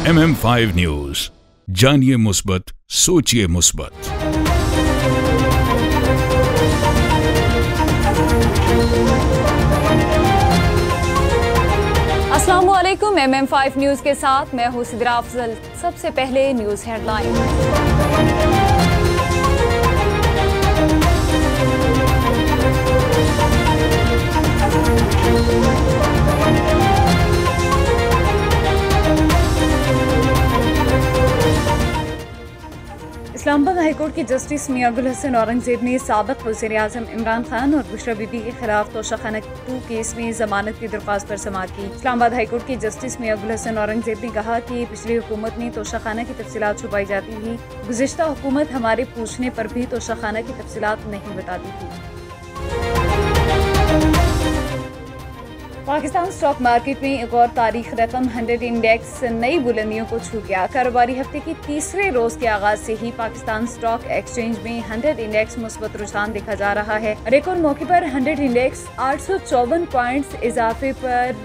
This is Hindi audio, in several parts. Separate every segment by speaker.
Speaker 1: MM5 न्यूज, जानिए मुस्बत, सोचिए मुस्बत।
Speaker 2: अस्सलामुअलैकुम। MM5 न्यूज के साथ मैं हूं सिद्रा अफजल। सबसे पहले न्यूज हेडलाइन। इस्लामाबाद हाईकोर्ट के जस्टिस मियां गुल हसन औरंगजेब ने साबिक वज़ीर-ए-आज़म इमरान खान और बुशरा बीबी के खिलाफ तोशाखाना 2 केस में जमानत की दरख्वास्त पर समाअत की। इस्लामाबाद हाईकोर्ट के जस्टिस मियां गुल हसन औरंगजेब ने कहा कि पिछली हुकूमत में तोशाखाना की तफसीलात छुपाई जाती थी। गुज़िश्ता हुकूमत हमारे पूछने पर भी तोशाखाना की तफसीलात नहीं बताती थी। पाकिस्तान स्टॉक मार्केट में एक और तारीख रकम 100 इंडेक्स नई बुलंदियों को छू गया। कारोबारी हफ्ते के तीसरे रोज के आगाज से ही पाकिस्तान स्टॉक एक्सचेंज में 100 इंडेक्स मुस्बत रुझान देखा जा रहा है। रिकॉर्ड मौके पर 100 इंडेक्स 854 पॉइंट्स इजाफे पर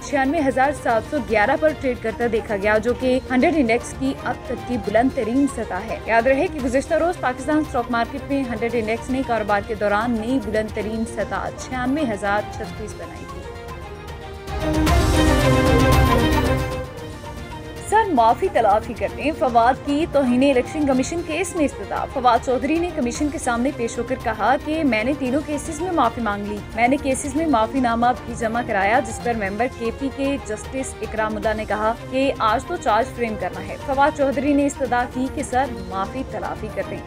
Speaker 2: 96,711 पर ट्रेड करता देखा गया, जो कि 100 इंडेक्स की अब तक की बुलंद तरीन सतह है। याद रहे कि गुज़िश्ता रोज पाकिस्तान स्टॉक मार्केट में 100 इंडेक्स ने कारोबार के दौरान नई बुलंद तरीन सतह 96,036 बनाई थी। सर माफी तलाफी करने फवाद की तौहीन इलेक्शन कमीशन केस में इस्तदा। फवाद चौधरी ने कमीशन के सामने पेश होकर कहा कि मैंने तीनों केसेस में माफी मांग ली। मैंने केसेस में माफीनामा भी जमा कराया, जिस पर मेंबर KP के जस्टिस इकरामुल्लाह ने कहा कि आज तो चार्ज फ्रेम करना है। फवाद चौधरी ने इस्तदा की कि सर माफी तलाफी कर दें।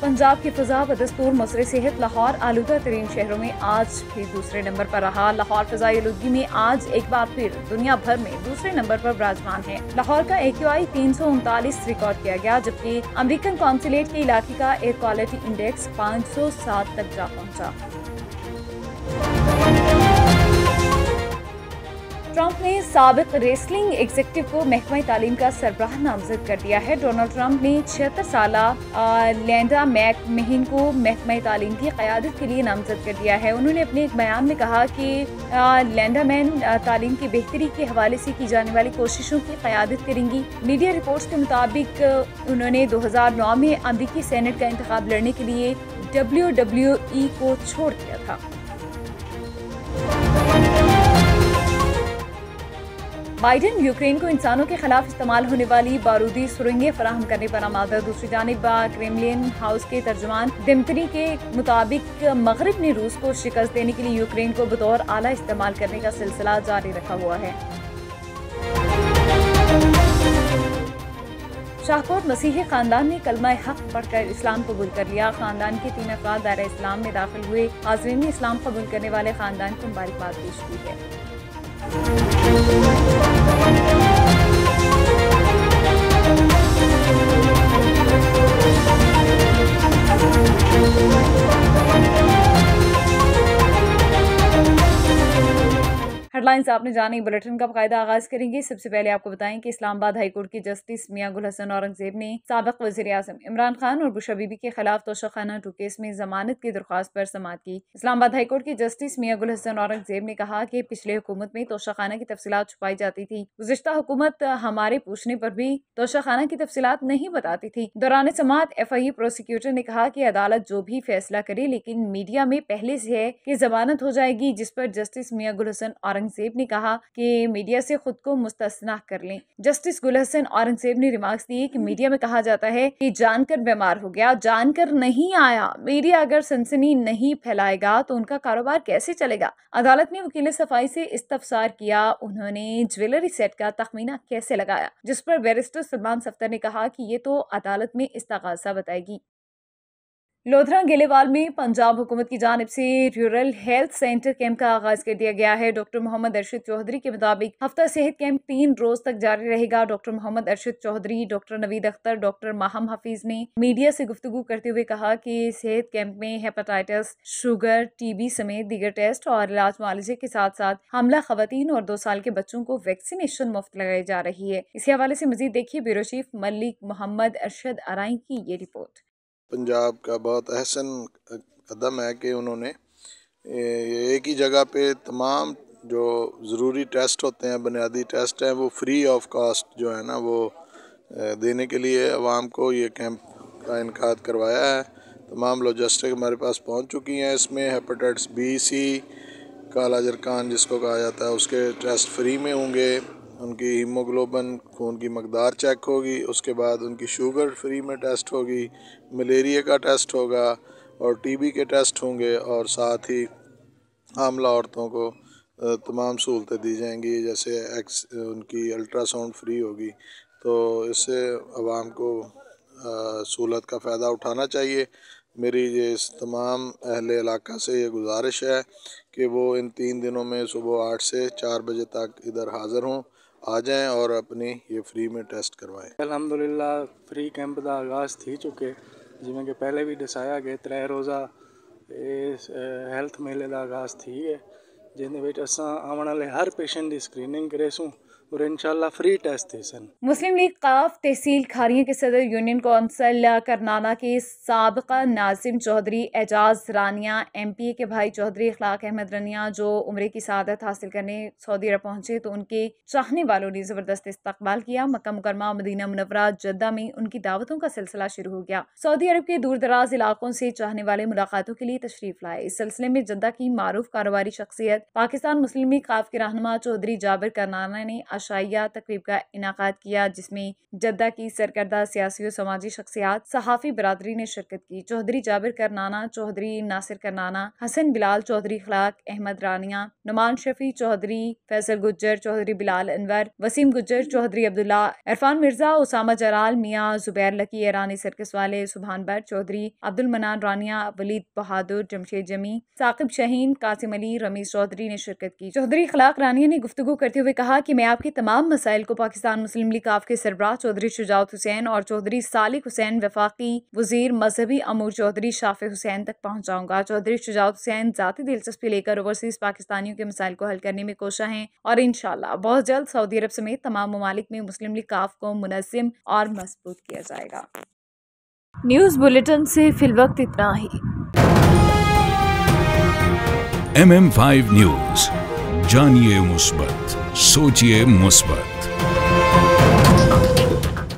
Speaker 2: पंजाब की फिजा बदस्तूर मसरे सेहत लाहौर आलूदा तरीन शहरों में आज भी दूसरे नंबर पर रहा। लाहौर फिजाई आलूदगी में आज एक बार फिर दुनिया भर में दूसरे नंबर पर विराजमान है। लाहौर का AQI 339 रिकॉर्ड किया गया, जबकि अमेरिकन कॉन्सुलेट के इलाके का एयर क्वालिटी इंडेक्स 507 तक जा पहुंचा। ट्रंप ने साबिक रेसलिंग एग्जीक्यूटिव को महकमा तालीम का सरबराह नामजद कर दिया है। डोनाल्ड ट्रंप ने 76 साला लैंडा मैकमेहन को महकमा तालीम की क़यादत के लिए नामजद कर दिया है। उन्होंने अपने एक बयान में कहा कि लैंडा मैन तालीम की बेहतरी के हवाले से की जाने वाली कोशिशों की क़यादत करेंगी। मीडिया रिपोर्ट्स के मुताबिक उन्होंने 2009 में अमरीकी सेनेट का इंतखाब लड़ने के लिए WWE को छोड़ दिया था। बाइडेन यूक्रेन को इंसानों के खिलाफ इस्तेमाल होने वाली बारूदी सुरंगें फराहम करने पर आमादा। दूसरी जानिब क्रेमलिन हाउस के तर्जुमान दिमित्री के मुताबिक मगरिब ने रूस को शिकस्त देने के लिए यूक्रेन को बतौर आला इस्तेमाल करने का सिलसिला जारी रखा हुआ है। शाहकोट मसीही खानदान ने कलमा हक पढ़कर इस्लाम कबूल कर लिया। खानदान के 3 अफराद दायरा इस्लाम में दाखिल हुए। हाज़रीन ने इस्लाम कबूल करने वाले खानदान को मुबारकबाद पेश की है। हेडलाइंस आपने जानी। बुलेटिन का बाकायदा आगाज करेंगे। सबसे पहले आपको बताएं कि इस्लामाबाद हाईकोर्ट के जस्टिस मियां गुल हसन औरंगजेब ने साबिक वज़ीर-ए-आज़म इमरान खान और बुशरा बीबी के खिलाफ तोशाखाना 2 केस में जमानत की दरख्वास्त पर समाअत की। इस्लामाबाद हाईकोर्ट के जस्टिस मियां गुल हसन औरंगजेब ने कहा कि पिछले हुकूमत में तोशाखाना की तफसीलात छुपाई जाती थी। गुज़िश्ता हुकूमत हमारे पूछने पर भी तोशाखाना की तफसीलात नहीं बताती थी। दौरान समाअत FIA प्रोसिक्यूटर ने कहा कि अदालत जो भी फैसला करे, लेकिन मीडिया में पहले से है कि जमानत हो जाएगी, जिस पर जस्टिस मियां गुल हसन औरंगजेब ने कहा कि मीडिया से खुद को मुस्तस्ना कर लें। जस्टिस गुल हसन औरंगजेब ने रिमार्क्स दिए कि मीडिया में कहा जाता है कि जानकर बीमार हो गया, जानकर नहीं आया। मीडिया अगर सनसनी नहीं फैलाएगा तो उनका कारोबार कैसे चलेगा। अदालत ने वकील सफाई से इस्तफसार किया, उन्होंने ज्वेलरी सेट का तखमीना कैसे लगाया, जिस पर बैरिस्टर सलमान सफ्तर ने कहा कि ये तो अदालत में इस्तगासा बताएगी। लोधरा गेलेवाल में पंजाब हुकूमत की जानिब से रूरल हेल्थ सेंटर कैंप का आगाज कर दिया गया है। डॉक्टर मोहम्मद अरशद चौधरी के मुताबिक हफ्ता सेहत कैंप 3 रोज तक जारी रहेगा। Doctor Mohammad Arshad Chaudhary, doctor Naveed Akhtar, doctor Maham Hafeez ने मीडिया से गुफ्तगू करते हुए कहा कि सेहत कैंप में हेपेटाइटिस, शुगर, TB समेत दीगर टेस्ट और इलाज मुआलजे के साथ साथ हमला खवातीन और 2 साल के बच्चों को वैक्सीनेशन मुफ्त लगाई जा रही है। इसी हवाले से मजीद देखिए ब्यूरो चीफ मलिक मोहम्मद अरशद अराई की ये रिपोर्ट।
Speaker 3: पंजाब का बहुत अहसन कदम है कि उन्होंने एक ही जगह पे तमाम जो ज़रूरी टेस्ट होते हैं, बुनियादी टेस्ट हैं, वो फ्री ऑफ कॉस्ट जो है ना वो देने के लिए अवाम को ये कैंप का इनकाद करवाया है। तमाम लॉजिस्टिक हमारे पास पहुंच चुकी हैं। इसमें हेपेटाइटिस बी, सी, काला जरकान जिसको कहा जाता है, उसके टेस्ट फ्री में होंगे। उनकी हीमोग्लोबिन खून की मकदार चेक होगी, उसके बाद उनकी शुगर फ्री में टेस्ट होगी, मलेरिया का टेस्ट होगा और टीबी के टेस्ट होंगे, और साथ ही हामला औरतों को तमाम सहूलतें दी जाएंगी, जैसे उनकी अल्ट्रासाउंड फ्री होगी। तो इससे आवाम को सहूलत का फ़ायदा उठाना चाहिए। मेरी ये इस तमाम अहले इलाका से ये गुजारिश है कि वो इन 3 दिनों में सुबह 8 से 4 बजे तक इधर हाज़िर हों, आ जाएं और अपनी ये फ्री में टेस्ट करवाएं।
Speaker 4: अल्हम्दुलिल्लाह फ्री कैंप का आगाज़ थी चुके, जिमें कि पहले भी दसाया गया 3 रोज़ा हैल्थ मेले का आगाज़ थी है, जिन्हें असां आने वाले हर पेशेंट की स्क्रीनिंग करेसूँ और इंशाल्लाह फ्री टेस्ट थे सन।
Speaker 2: मुस्लिम लीग काफ तहसील खारिया के सदर यूनियन कौंसिल करनाना के साबिका नाजिम चौधरी एजाज रानिया MPA के भाई चौधरी इखलाक अहमद रानिया जो उम्रे की सआदत हासिल करने सऊदी अरब पहुंचे तो उनके चाहने वालों ने ज़बरदस्त इस्तकबाल किया। मक्का मुकरमा, मदीना मुनव्वरा, जद्दा में उनकी दावतों का सिलसिला शुरू हो गया। सऊदी अरब के दूर दराज इलाकों से चाहने वाले मुलाकातों के लिए तशरीफ लाए। इस सिलसिले में जद्दा की मारूफ कारोबारी शख्सियत पाकिस्तान मुस्लिम लीग काफ के रहनुमा चौधरी जाबिर करनाना ने आशाइया तकरीब का इनाकाद किया, जिसमें जद्दा की सरकर्दा सियासी और समाजी शख्सियात, सहाफ़ी बरादरी ने शिरकत की। चौधरी जाबिर करनाना, चौधरी नासिर करनाना, हसन बिलाल चौधरी, इखलाक अहमद रानिया, नुमान शफी चौधरी, फैसल गुज्जर चौधरी, बिलाल अनवर, वसीम गुज्जर चौधरी, अब्दुल्ला, इरफान मिर्जा, उसामा जलाल, मियाँ जुबैर लकी, ईरानी सर्कस वाले, सुभान बर चौधरी, अब्दुल मनान रानिया, वलीद बहादुर, जमशेद जमी, साकिब शहीन, कासिम अली, रमीज चौधरी ने शिरकत की। चौधरी इखलाक रानिया ने गुफ्तगू करते हुए कहा कि मैं आपकी तमाम मसाइल को पाकिस्तान मुस्लिम लीग काफ के सरबराह चौधरी शुजाउत हुसैन और चौधरी सालिक हुसैन, वफाकी वजीर मजहबी अमूर चौधरी शाफे हुसैन तक पहुँचाऊंगा। चौधरी शुजाउत हुसैन जाती दिलचस्पी लेकर ओवरसीज पाकिस्तानियों के मसाइल को हल करने में कोशा हैं और इंशाल्लाह बहुत जल्द सऊदी अरब समेत तमाम ममालिक में मुस्लिम लीग काफ को मुनज़्ज़म और मजबूत किया जाएगा। न्यूज़ बुलेटिन से फिलवक्त इतना ही।
Speaker 1: MM5 न्यूज़, जानिए मुस्बत, सोचिए मुस्बत।